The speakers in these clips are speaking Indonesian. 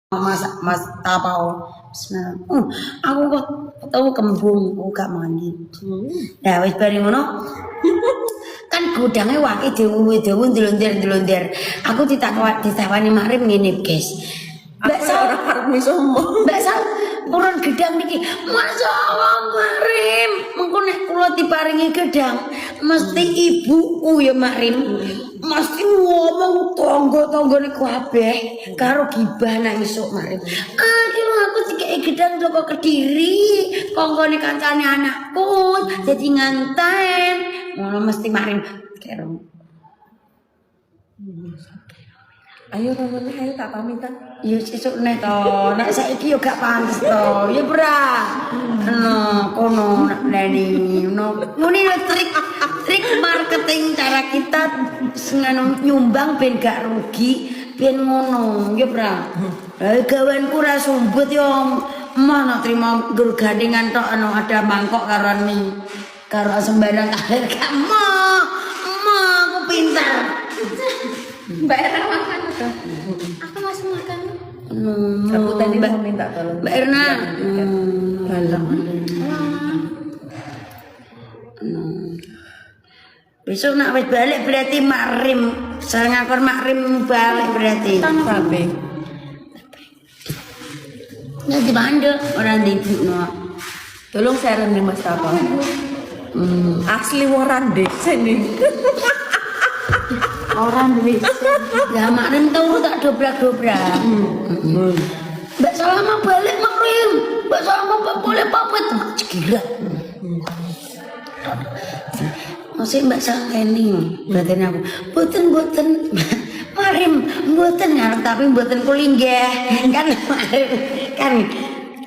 Mas tapau. Aku kok tau kembung gak mandi. Nah wis bareng ngono. Kan godange wake dewe-dewe ndelonder-ndelonder. Aku ditawani makrif ngene, guys. Mbak Sal arep miso. Mbak Sal purun gedang niki. Masyaallah makrif. Mengko nek kula diparingi gedang, mesti ibuku ya makrif. Mesti ngomong tangga-tanggane kabeh karo gibah nang isuk makrif. Iki aku dikeki gedang saka Kediri, konggone kancane anakku dadi nganten. Ngono mesti makrif kero. Ayo rono ayo tak pamitan. Ya sesuk neh to. Nek saiki yo gak pantes to. Ya bra. Kono nak neni. Ngene trik marketing cara kita nyumbang ben gak rugi, ben ngono. Ya bra. Gawenku ra sumbut yo. Mana trimo nggur gandengan tok ada mangkok karo ni. Karo sembarang akhir gak mau. Aku pintar. Mbak Erna makan tuh. Aku masih makan. Aku tadi mau minta tolong. Mbak Erna. Besok nak wis balik berarti makrim. Saya ngakor makrim balik berarti. Sampai. Nanti bandel orang di ibu no. Tolong saya rendeng Mas Tapa. Asli orang desa nih. Orang duit. Ya makrim tahu tak dobrak-dobrak. Mbak Salama balik makrim. Mbak Salama boleh papet. Gila. Masih Mbak Salama ini. Berarti aku. Boten. Marim. Boten ngarep tapi boten kulinggah. Kan.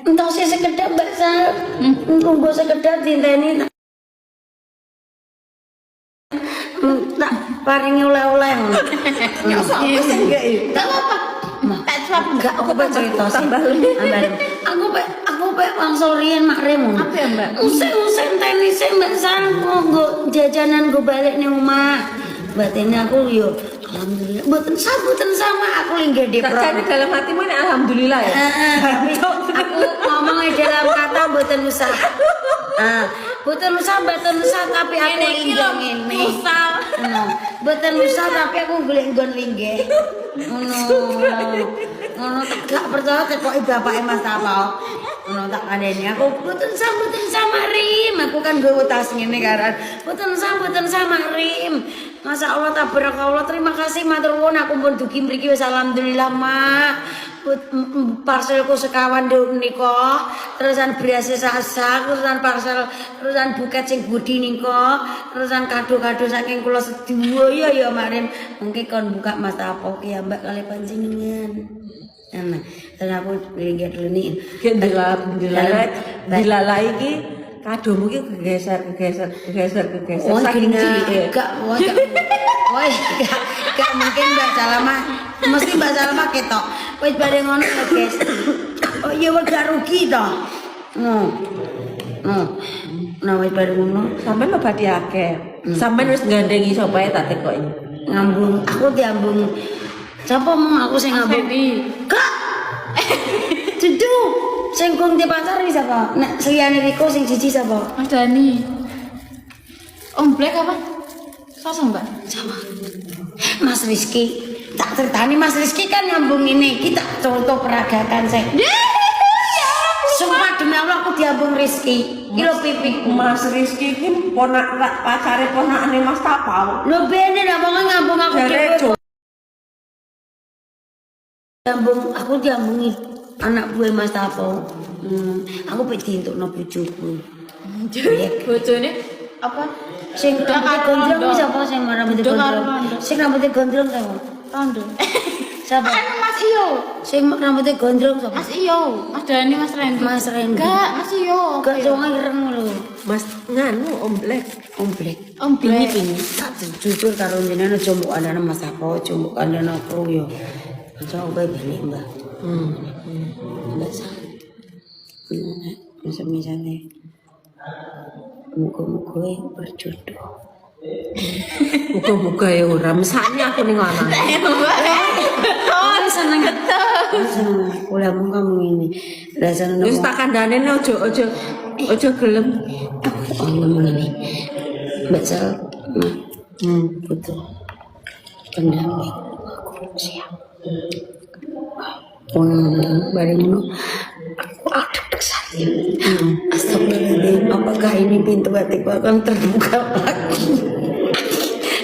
Entah saya sekedar Mbak Salama. Tunggu sekedar dinteni. Tak paringi oleh-oleh. Enggak apa-apa. Enggak aku baca cerita sih. Aku pek langsorian makrim. Apa ya, Mbak? Useng tenis Mbak San nggo jajanan go balik ning omah. Batene aku yo alhamdulillah mboten sama aku linggih di pro. Jadi dalam hati mana alhamdulillah ya. Aku ngomong dalam kata mboten usah. Boten usah tapi aku linggih ngene. Boten usah tapi aku golek nggon linggih. Ngono gak percaya kok bapake Mas Tapa. Ngono tak kandhani aku boten sama Rim. Aku kan nggawa tas ngene karan. Boten sama Rim. Masya Allah tabarakallah terima kasih matur nuwun aku pun dugi mriki wis alhamdulillah Mak. Parselku sekawan nduk nika terusan beras sasak terusan parcel terusan buket sing budi nika terusan kado-kado saking kula sedaya ya Marim mengke kon buka Mas Tapa ki ya Mbak kali panjenengan. Nah, dan aku linggih duleni. Dilalai iki kadomu ki geser. Oh, gak mungkin Mbak Salama. Mesti Mbak Salama ketok. Wis bareng ngono ya, guys. Oh iya gak rugi to. Nah, wis bareng ngono. Sampeyan mabadi akeh. Sampeyan wis gandengi sapa tak tekoki. Ngambung, aku diambung. Sapa mong aku sing ngambung? Kak. Dudu. Sing kong di pacar iki sapa? Nek liyane Riko sing siji sapa? Mas Dani. Om Black apa? Sosok Mbak? Sama. Mas Rizky. Tak ceritani Mas Rizky kan nyambung ini. Kita contoh peragakan saya. Sumpah demi Allah aku diambung Rizky. Iki lho pipi. Mas Rizky iki ponak pacare ponakane Mas Tapa. Lho bene lah wong ngambung aku dhewe. Aku diambungi anak buah Mas Tapa. Aku pengen dientukno bojoku. Bojone apa? Sing rambutnya gondrong siapa sing rambutnya gondrong? Sing rambutnya gondrong siapa? Tondo. Siapa? Mas Iyo. Sing rambutnya gondrong siapa? Mas Iyo. Mas Dani, Mas Randy. Mas Randy. Enggak, Mas Iyo. Enggak cuma ireng lho. Mas nganu Om Black. Ini. Tak jujur karo jenengan aja mbok andane Mas Tapa, aja mbok andane aku yo. Aja bae balik Mbak. Mbak Sa. Misalnya muka-muka berjodoh. Muka-muka ya ora mesane aku ning ana. Oh, seneng. sekolahmu kamu ini. Rasanya Wis tak kandhane ojo gelem. oh ini. Mbak Sal. Betul. Pendamping aku siap. Bareng aku deg-degan. Astagfirullahaladzim, apakah ini pintu hatiku akan terbuka lagi?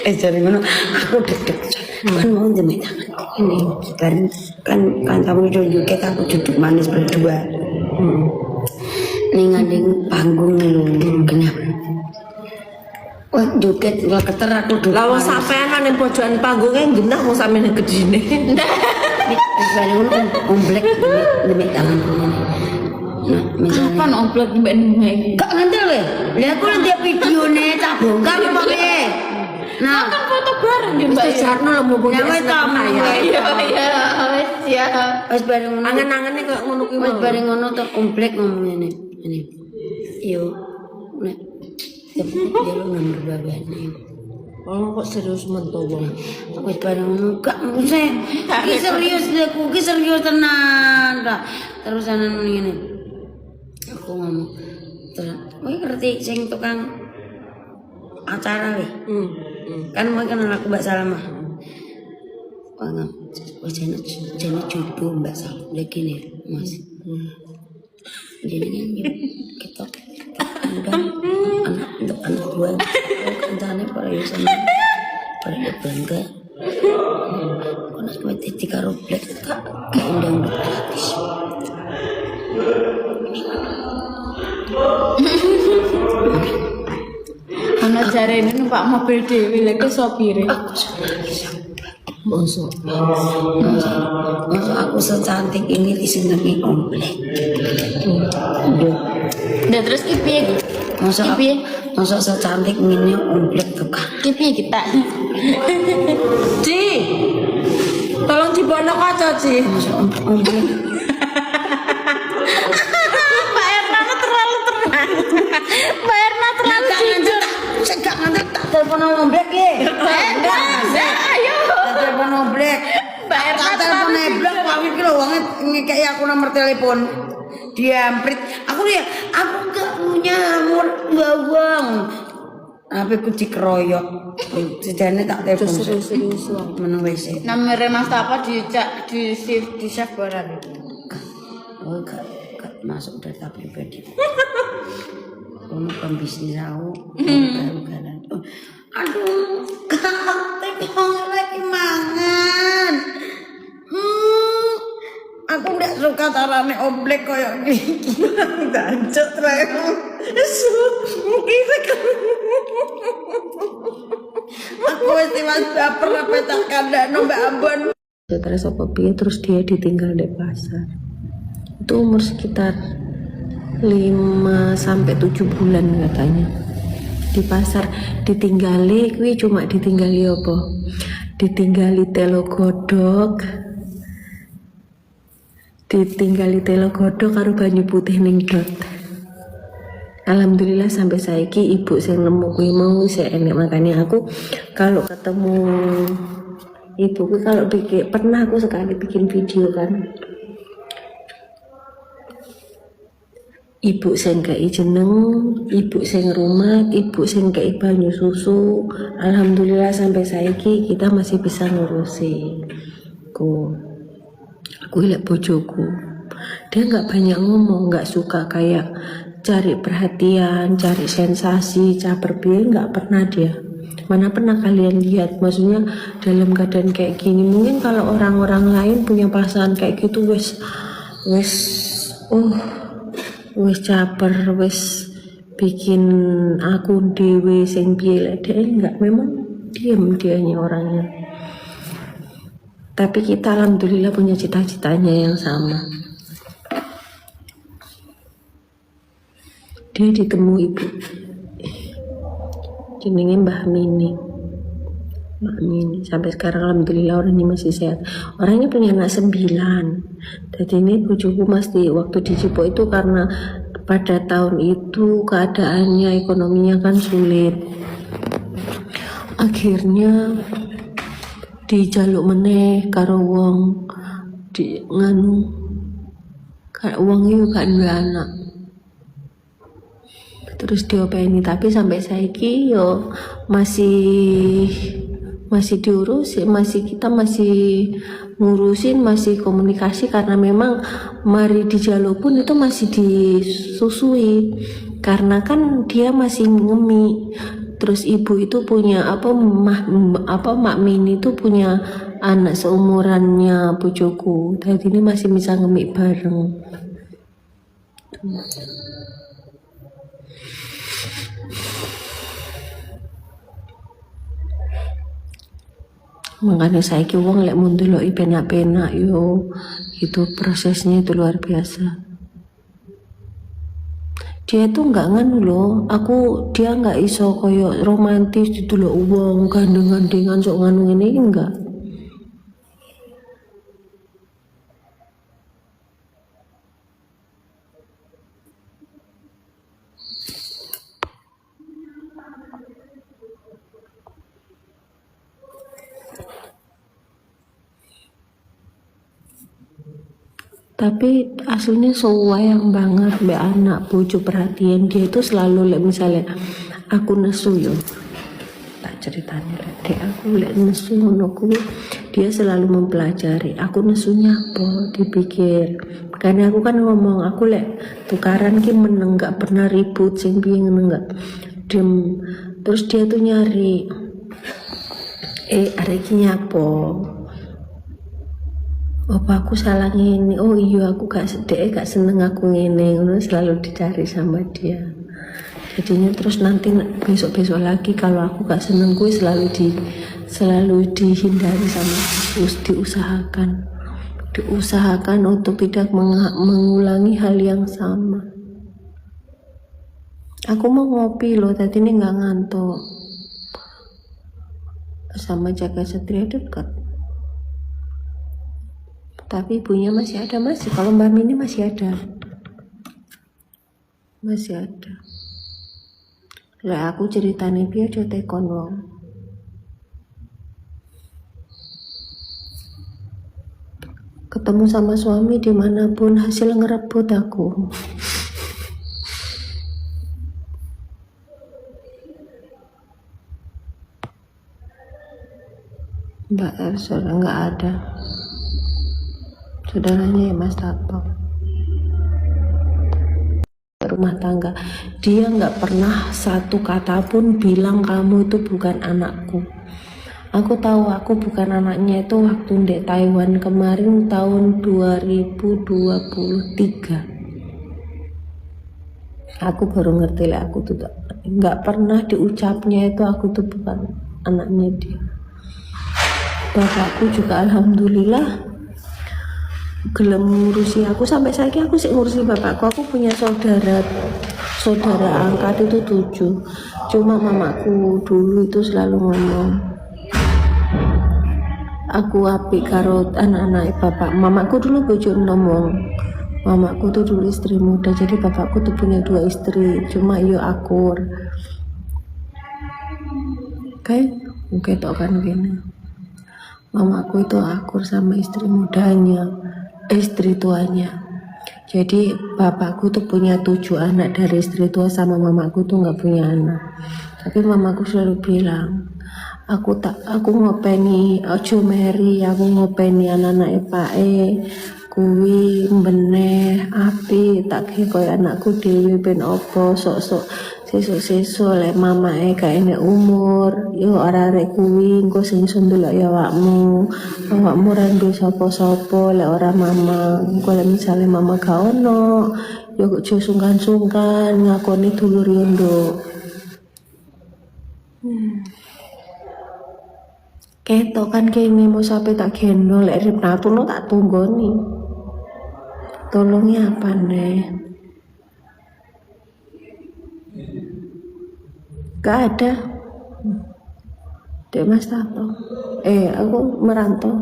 Jadi ngono, aku deg-degan. Kan mau jemit tangan ini, kan kamu juga aku duduk manis berdua. Nih ngandeng panggung lu, kenapa? Wah joget wah keter aku duduk. Lah wong sampean nang pojokan panggungnya genah wong sampeyan gedine. Wis bare ngono omblek demi tanganku ini. Nah, misalnya Kapan oblek mbek gak ngantel le. Lah aku nanti videone tak bongkar apa piye? Nah, kan foto bareng ya Mbak. Wis jarno lho mumpung ya wis ta Iya wis ya. wis bare ngono. angen-angene kok ngono kuwi. Wis bare ngono tuh komplek ngomong ini. Yo. Nek dia lu nomor babane. Oh kok serius mentu wong. Wis bare ngono gak mesti. Ki serius deh, ki serius tenan. Terus ana ngene. Aku ngomong. Terus kowe ngerti sing tukang acara weh. Kan mau kenal aku Mbak Salma. Jangan jodoh Mbak Salma. Lagi nih Mas. Jadi kan kita kan anak gue kancane para yusan para bangga. Kono mati 3 rupiah kak kayak undang gratis. Ana jarene numpak mobil dhewe lek sopire. Mosok. Masa aku secantik ini disenangi komplek. Nah terus ki piye? Masa secantik ini komplek tuh kan. Ki piye kita? Ci. Tolong dibono kaca, Ci. Masa komplek. Mbak Erna terlalu tenang. Mbak Erna terlalu jujur. Saya gak ngantek tak telepon komplek ya. Ayo. Telepon komplek. Mbak Erna Tak telepon komplek Pak Wiki lho wong ngekeki aku nomor telepon. Diamprit. Aku gak punya nomor bawang. Apa ku dikeroyok. Sejane tak telepon. Serius wong. Meneng WC. Nomere Mas Tapa di save barang. Oh gak masuk data pribadi. Kamu pembisnis aku. Aduh, telepon lagi mangan. Aku nggak suka carane oblek koyo gini. Dancuk trek. Aku wis baper apa tak kandakno Mbak Ambon. Terus apa piye terus dia ditinggal di pasar. Itu umur sekitar 5 sampai 7 bulan katanya. Di pasar ditinggali kuwi cuma ditinggali apa? Ditinggali telo godhog. Ditinggali telo godhog karo banyu putih ning dot. Alhamdulillah sampai saiki ibu sing nemu kuwi mau sik enek, makanya aku kalau ketemu ibuku kalau pernah aku sekali bikin video kan. Ibu sing kei jeneng, ibu sing rumah, ibu sing kei banyu susu. Alhamdulillah sampai saiki kita masih bisa ngurusi. Aku lihat bojoku. Dia nggak banyak ngomong, nggak suka kayak cari perhatian, cari sensasi, caper piye, nggak pernah dia. Mana pernah kalian lihat? Maksudnya dalam keadaan kayak gini, mungkin kalau orang-orang lain punya perasaan kayak gitu, wes caper, wes bikin akun dewe sing piye. Dia enggak, memang diam dianya orangnya. Tapi kita alhamdulillah punya cita-citanya yang sama. Dia ditemui ibu jenenge Mbah Mini. Sampai sekarang alhamdulillah orangnya masih sehat. Orangnya punya anak 9. Jadi ini bojoku mesti waktu di Cipo itu karena pada tahun itu keadaannya ekonominya kan sulit. Akhirnya dijaluk meneh karo wong di nganu Gak uang itu gak duwe anak. Terus diopeni, tapi sampai saiki yo masih diurusin, kita masih ngurusin, masih komunikasi, karena memang mari dijaluk pun itu masih disusui, karena kan dia masih ngemi. Terus ibu itu punya Mak Mini itu punya anak seumurannya bojoku, jadi ini masih bisa ngemik bareng. Makanya saiki wong lek mun ndeloki penak-penak yo itu prosesnya itu luar biasa. Dia tuh nggak nganu loh, dia nggak iso koyo romantis didelok wong gandeng-gandengan sok nganu ini enggak. Tapi aslinya sayang banget mbak anak bojo, perhatian dia itu selalu misalnya aku nesu yo, tak ceritanya dek aku nesu ngono kuwi, dia selalu mempelajari aku nesunya apa dipikir. Karena aku kan ngomong aku tukaran ki meneng, gak pernah ribut sing piye enggak dem. Terus dia tuh nyari arek iki nyapo, apa aku salah ngene, oh iya aku gak seneng aku ngene, selalu dicari sama dia. Jadinya terus nanti besok lagi kalau aku gak seneng gue selalu dihindari sama diusahakan untuk tidak mengulangi hal yang sama. Aku mau ngopi loh, tadi ini nggak ngantuk, sama Jaga Satria dekat. Tapi ibunya masih ada, kalau Mbak Mini masih ada. Lah aku ceritanya piye aja tekon wong. Ketemu sama suami dimanapun hasil ngerebut aku. Mbak Saudara nggak ada. Saudaranya ya Mas Tato, rumah tangga. Dia nggak pernah satu kata pun bilang kamu itu bukan anakku. Aku tahu aku bukan anaknya itu waktu di Taiwan kemarin tahun 2023. Aku baru ngerti lah, aku tuh nggak pernah diucapnya itu aku tuh bukan anaknya dia. Bapakku juga alhamdulillah gelem ngurusi aku, sampai saiki aku sih ngurusi bapakku. Aku punya saudara angkat itu 7, cuma mamaku dulu itu selalu ngomong aku apik karo anak-anak bapak. Mamaku dulu bojo enom, mamaku tuh dulu istri muda, jadi bapakku tuh punya 2 istri, cuma yo akur kayak tok kan gini. Mamaku itu akur sama istri tuanya. Jadi bapakku tuh punya 7 anak dari istri tua, sama mamaku tuh nggak punya anak. Tapi mamaku selalu bilang, aku ngopeni ojo meri, aku ngopeni anak-anak pae kuwi beneh api, tak koyo anakku dhewe ben opo sok-sok sesuk lek mamae gak enek umur yo arek kuwi engko sing iso ndelok ya awakmu ra duwe sapa-sapa lek ora mama. Engko lek misale mama gak ono yo aja sungkan-sungkan ngakoni dulur yo nduk. Ketok kan kene mau sampai tak gendong lek rip natuno tak tunggoni. Tolongnya apa nih? Gak ada. Dek Mas Tato. Aku merantau.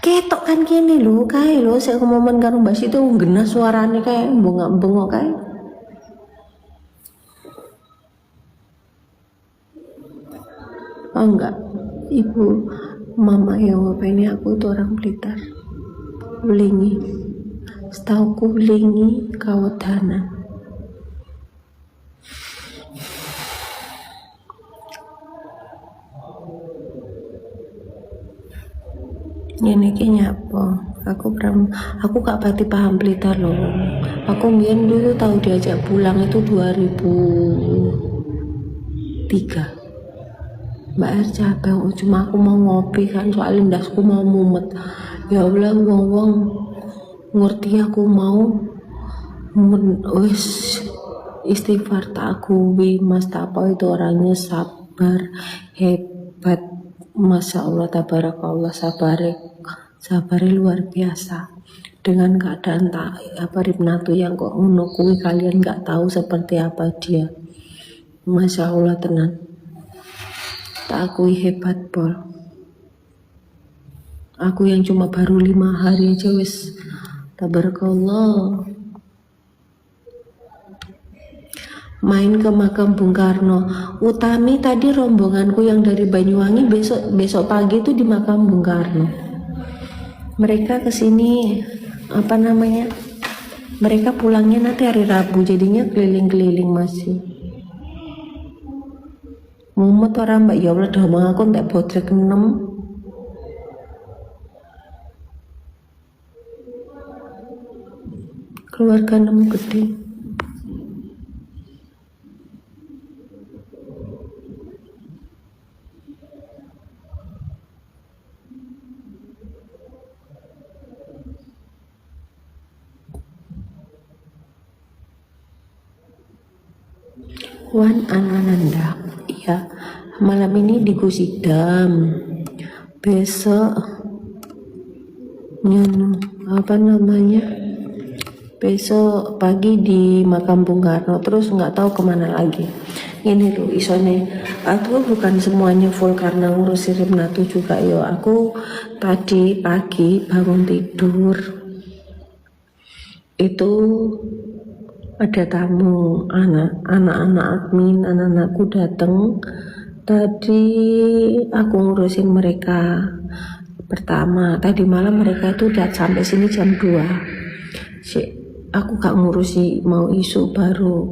Ketok kan kene lho, kae lho sik momen karo Mbak itu genah suarane kae bengok-bengok kae. Oh enggak, ibu mama yang ngopeni aku itu orang Blitar. wingi kawedanan. Ini ki nyapa? Aku gak pati paham Pelita loh. Aku mbiyen dulu tahu diajak pulang itu 2003. Mbak R capek, cuma aku mau ngopi kan, soalnya ndasku mau mumet. Ya Allah, wong-wong ngerti aku mau wis istighfar tak akui. Mas Tapo itu orangnya sabar, hebat, Masya Allah, tabarakallah, sabarnya luar biasa. Dengan keadaan tak Ripnatu yang kok ngono kuwi, kalian gak tahu seperti apa dia. Masya Allah tenan, tak akui hebat Pol. Aku yang cuma baru 5 hari aja wis tabarakallah main ke makam Bung Karno. Utami tadi rombonganku yang dari Banyuwangi besok pagi itu di makam Bung Karno. Mereka kesini mereka pulangnya nanti hari Rabu, jadinya keliling-keliling masih. Mumet orang Mbak, ya Allah dah aku tak botrek 6. Keluarga 6 gede. Wan Ananda, iya, malam ini di Gusidam, besok besok pagi di makam Bung Karno, terus nggak tahu kemana lagi. Ini loh isone, aku bukan semuanya full karena ngurus Ripnatu juga yo. Aku tadi pagi bangun tidur itu ada tamu, anak-anak admin, anak-anakku datang. Tadi aku ngurusin mereka. Pertama, tadi malam mereka itu udah sampai sini jam 2. Aku gak ngurusi, mau isu baru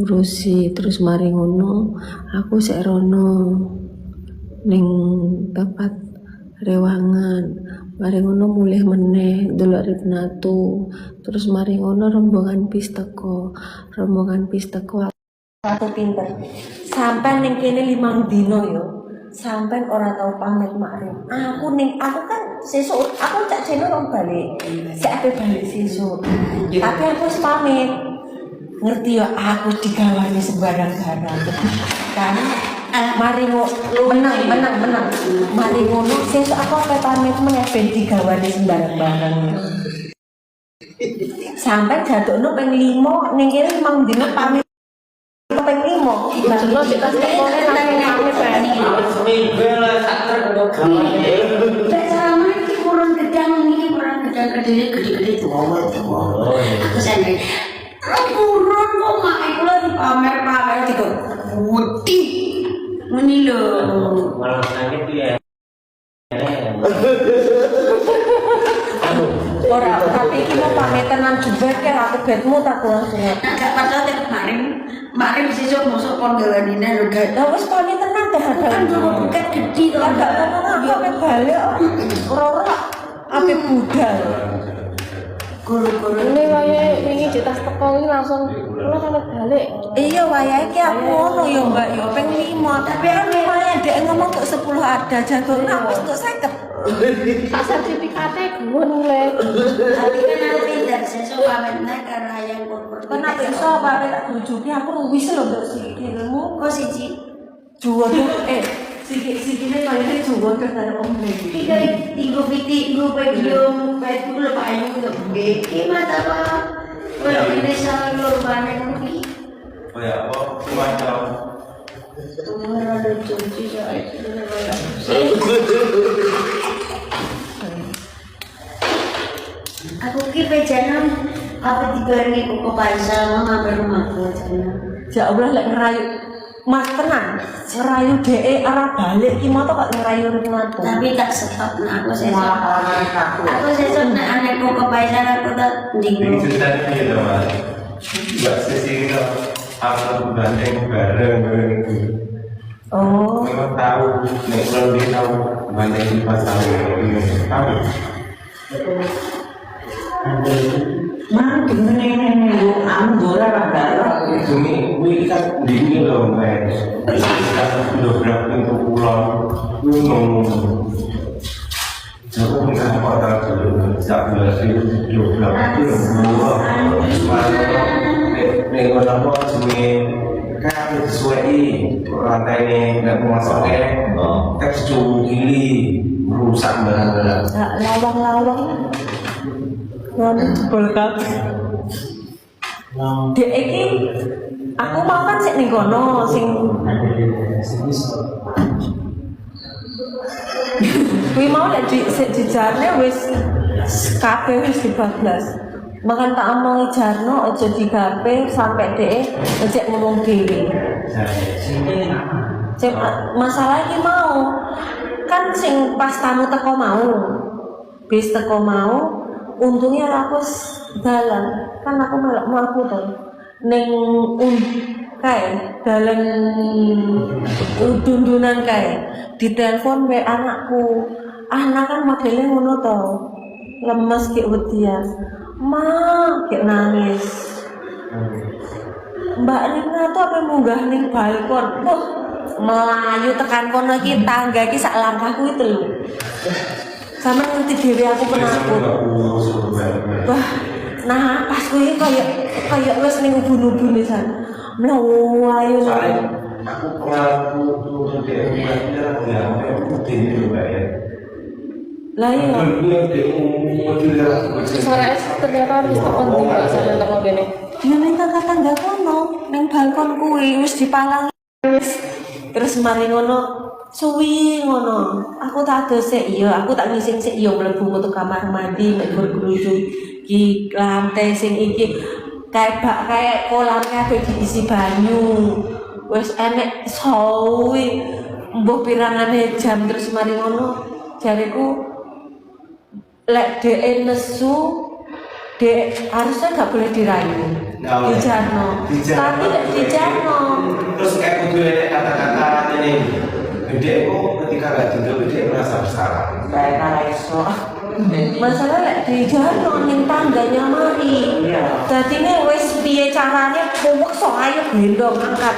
ngurusi. Terus mari ngono, aku serono ning tempat rewangan. Mari ngono mulih meneh delok Ripnatu. Terus mari ngono rombongan bis teko aku pinter. Sampai ning kene 5 dino yo. Sampai orang tahu pamit makrif. Aku kan sesuk aku cak jeno rong balik. Sak balik sesuk. Tapi aku wis pamit. Ngerti yo aku digawani sembarang-barang. Karena mari menang. Mari ngono sesuk aku ape pamit meneh ben digawani sembarang-barang. Sampai jatuhno ping 5 ning kene 5 dino pamit. Ping 5. Jatuhno kita tekone nang pamit ben. Sama iki kurang gedang gede-gede tuwa. Aku sendiri. Kurang kok mak iku lho pamer-pamer tiga. Wedi. Muni lho. Malah sakit ya. Ora, tapi iki mau pamitenan juga kan aku bedmu tak langsung. Agak padahal kemarin sesuk mosok kon gawanine lho gak. Lah wis pamitenan dah kan buket gede to. Enggak apa-apa balik. Ora ape budal. Guru-guru ini wayahe wingi jetas teko iki langsung kula kan balik. Iya wayahe ki aku ngono ya Mbak ya ping 5 tapi aku malah dhek ngomong kok 10 ada jadone aku wis kok 50. Sak sertifikate gumun le. Tapi kan aku pindah sesuk pamit karo ayang korpor. Kenapa iso pamit tak bojoke aku wis lho nduk sikilmu kok siji. Juwo sikile kaya juwo karo omne iki. Tiga piti gue pegium pet gue payu untuk iki mata apa? Kalau ini salah lur banen iki. Oh ya, apa macam? Umur ada cuci ya itu aku ki pejanan apa dibarengi kok paisa mama rumahku jana. Ya Allah lek ngerayu Mas tenang, ngerayu DE arah balik ki moto kok ngerayu ringan tuh. Tapi tak stop nah aku sesuk. Malah aku. Aku sesuk nek anakku kebayar aku tak Ini nding. cerita ini loh mas. Mbak Sisi itu apa bandeng bareng. Oh, Memang tahu, nek kalau dia tahu bandeng di pasar tahu. Mang dene yo anggora rada. Ini kan dingin loh mas. Kita dobrak pintu pulau, aku nggak apa dulu, tak berarti dobrak itu pulau. Nek orang apa semuanya kan sesuai rantai ini nggak masuknya, tekstur gili rusak banget. lawang-lawang. Ngono jebol kabeh. Dek iki aku mau kan sik ning kono sing kuwi mau lek dijarne wis kabeh wis dibablas. Makan tak omong jarno aja digawe sampai dhek ejek ngomong dhewe. Masalah iki mau kan sing pas tamu teko mau. Bis teko mau untungnya aku dalan kan aku melok mlaku to ning kae dalan dundunan kae ditelepon wae anakku anak kan modele ngono to lemes ki wedi ya ma ki nangis Mbak Rina tuh apa munggah ning balkon melayu tekan kono iki tangga iki sak langkahku itu lho sama ngerti diri aku penakut. Wah, nah pas kuwi kayak wis ning ubun-ubun pisan. Mlayu. Aku pengalaman turun dari rumah ya, aku tinggi juga ya. Lah iya. Suara ternyata harus telepon juga sampai tengok gini. Dia ning tangga kono, ning balkon kuwi wis dipalang wis. Terus mari ngono suwi ngono. Aku tak ado sik iya, aku tak ngising sik iya mlebu metu kamar mandi mek gruju iki lantai sing iki kayak kolam kabeh diisi banyu. Wis enek suwi mbuh pirangane jam terus mari ngono jariku lek dhek nesu dek harusnya nggak boleh dirayu dijarno tapi nggak dijarno terus kayak kudu kata-kata ini gede kok ketika nggak tinggal gede merasa bersalah Kayak iso. masalah lek dijarno ning tangganya mari dadi ne wis piye carane pokso ayo gendong angkat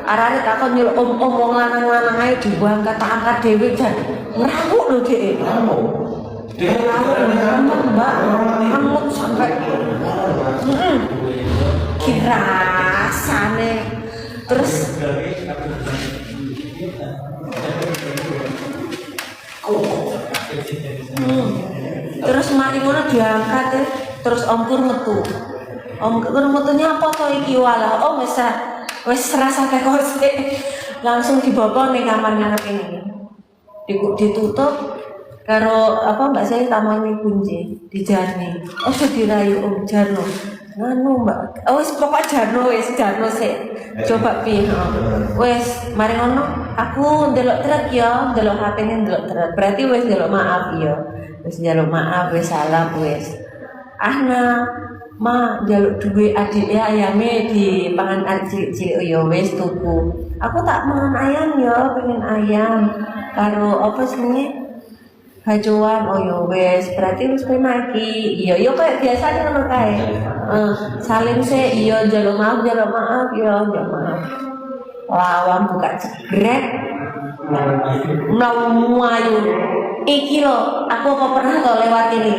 arane takon nyeluk omong lanang-lanang ae diangkat tak angkat dhewe jan ngamuk lho dek ngamuk mbak ngamuk sampai kirasane terus terus mari ngono diangkat terus omkur metu metunya apa to iki walah wis rasa kekos langsung dibawa ning kamar ngarep ini ditutup karo apa mbak saya tamani kunci dijarni sudah dirayu jarno nganu mbak wis pokok jarno sik coba piye wis mari ngono aku ndelok trek ya ndelok HP-ne ndelok trek berarti wis ndelok maaf ya wis njaluk maaf wis salam wis ahna ma njaluk duwe adike ayame di pangan cilik ya wis tuku aku tak mangan ayam ya pengen ayam karo apa jenenge hajuan oh yo wes berarti wis penak iki iya yo kayak biasa ngono kae saling se iya njaluk maaf ya njaluk maaf lawang buka cegrek mlayu iki lho aku apa pernah to lewat ini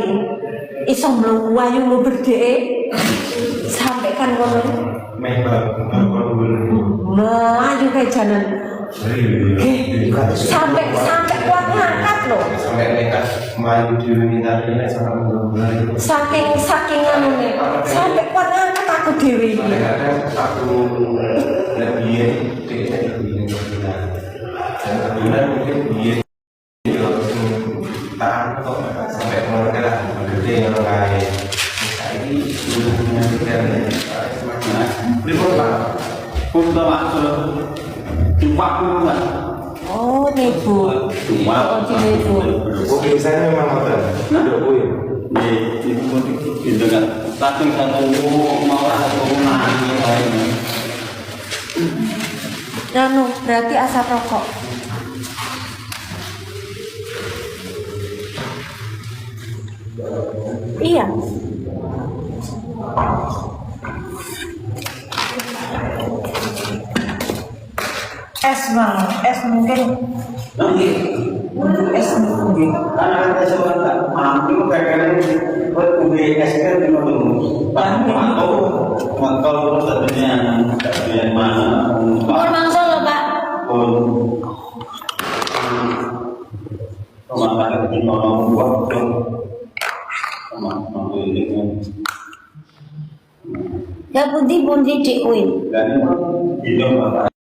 iso mlayu mau berdek sampai kan ngono mlayu kayak jalan sampai kuat ngangkat loh sampai nekat maju di unitarinya sampai saking anu nih sampai kuat ngangkat aku dewi kadang-kadang aku lebih kebetulan mungkin dia tahan kok sampai keluarga lah gede yang lain ini sudah punya pikiran semakin berapa Punta masuk. Cuma pun kan. Oh, nebu. Cuma. Oh, di nebu. Oh, biasanya memang ada. Ada kuih. Nih, itu pun itu kan. Tapi satu mau satu nani lain. Nanu, berarti asap rokok. Iya. Es bang, es mungkin. Nanti. Es mungkin. Karena ada seorang mampu kadang buat ubi es kan cuma dulu. Mantau terus katanya mana? Bukan mangsa loh pak. Rumah ada di mana buat sama ini. Ya pundi-pundi dikuin. Dan itu